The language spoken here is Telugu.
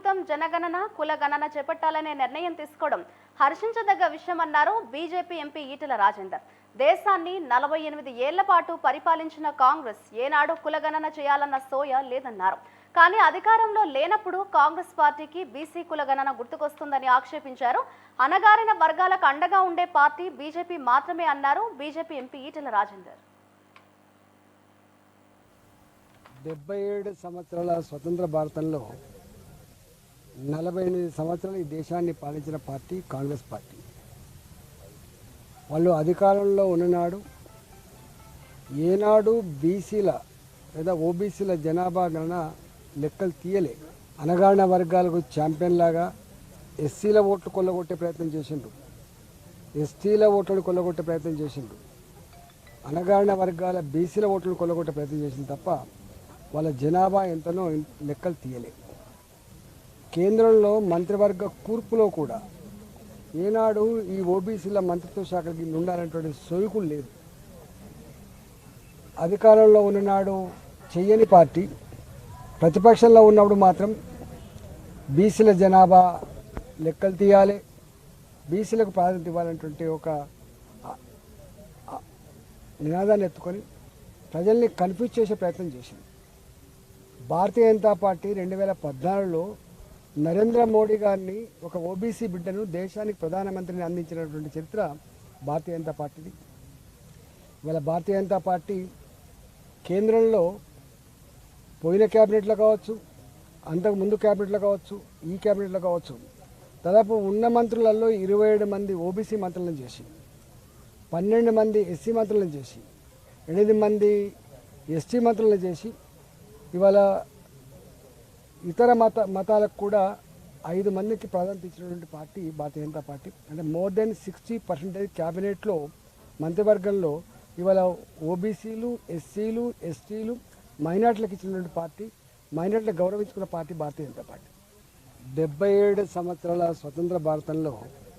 ప్రభుత్వం జనగణన కులగణన చేపట్టాలనే నిర్ణయం తీసుకోవడం హర్షించదగ్గ విషయమన్నారు బీజేపీ ఎంపీ ఈటెల రాజేందర్. దేశాన్ని 48 ఏళ్ల పాటు పరిపాలించిన కాంగ్రెస్ ఏనాడు కులగణన చేయాలన్న సోయ లేదన్నారు. కానీ అధికారంలో లేనప్పుడు కాంగ్రెస్ పార్టీకి బీసీ కులగణన గుర్తుకొస్తుందని ఆక్షేపించారు. అణగారిన వర్గాలకు అండగా ఉండే పార్టీ బీజేపీ మాత్రమే అన్నారు బీజేపీ ఎంపీ ఈటెల రాజేందర్. 77 సంవత్సరాల స్వతంత్ర భారతంలో 48 సంవత్సరాలు ఈ దేశాన్ని పాలించిన పార్టీ కాంగ్రెస్ పార్టీ. వాళ్ళు అధికారంలో ఉన్ననాడు ఏనాడు బీసీల లేదా ఓబీసీల జనాభా గణన లెక్కలు తీయలే. అణగారిన వర్గాలకు ఛాంపియన్ లాగా ఎస్సీల ఓట్లు కొల్లగొట్టే ప్రయత్నం చేసిండ్రు, ఎస్టీల ఓట్లను కొల్లగొట్టే ప్రయత్నం చేసిండ్రు, అణగారిన వర్గాల బీసీల ఓట్లను కొల్లగొట్టే ప్రయత్నం చేసింది తప్ప వాళ్ళ జనాభా ఎంతనో లెక్కలు తీయలే. కేంద్రంలో మంత్రివర్గ కూర్పులో కూడా ఏనాడు ఈ ఓబీసీల మంత్రిత్వ శాఖకి ఉండాలనేటువంటి సోయుకులు లేదు. అధికారంలో ఉన్ననాడు చెయ్యని పార్టీ ప్రతిపక్షంలో ఉన్నప్పుడు మాత్రం బీసీల జనాభా లెక్కలు తీయాలి, బీసీలకు ప్రాధాన్యత ఇవ్వాలనేటువంటి ఒక నినాదాన్ని ఎత్తుకొని ప్రజల్ని కన్ఫ్యూజ్ చేసే ప్రయత్నం చేసింది. భారతీయ జనతా పార్టీ 2014లో నరేంద్ర మోడీ గారిని ఒక ఓబీసీ బిడ్డను దేశానికి ప్రధానమంత్రిని అందించినటువంటి చరిత్ర భారతీయ జనతా పార్టీది. ఇవాళ భారతీయ జనతా పార్టీ కేంద్రంలో పోయిన క్యాబినెట్లో కావచ్చు, అంతకు ముందు క్యాబినెట్లో కావచ్చు, ఈ క్యాబినెట్లో కావచ్చు, దాదాపు ఉన్న మంత్రులలో 27 మంది ఓబీసీ మంత్రులను చేసి, 12 మంది ఎస్సీ మంత్రులను చేసి, 8 మంది ఎస్టీ మంత్రులను చేసి, ఇవాళ ఇతర మతాలకు కూడా 5 మందికి ప్రాధాన్యత ఇచ్చినటువంటి పార్టీ భారతీయ జనతా పార్టీ. అంటే మోర్ దెన్ 60% క్యాబినెట్లో మంత్రివర్గంలో ఇవాళ ఓబీసీలు, ఎస్సీలు, ఎస్టీలు, మైనార్టీలకు ఇచ్చినటువంటి పార్టీ, మైనార్టీలకు గౌరవించుకున్న పార్టీ భారతీయ జనతా పార్టీ. 77 సంవత్సరాల స్వతంత్ర భారతంలో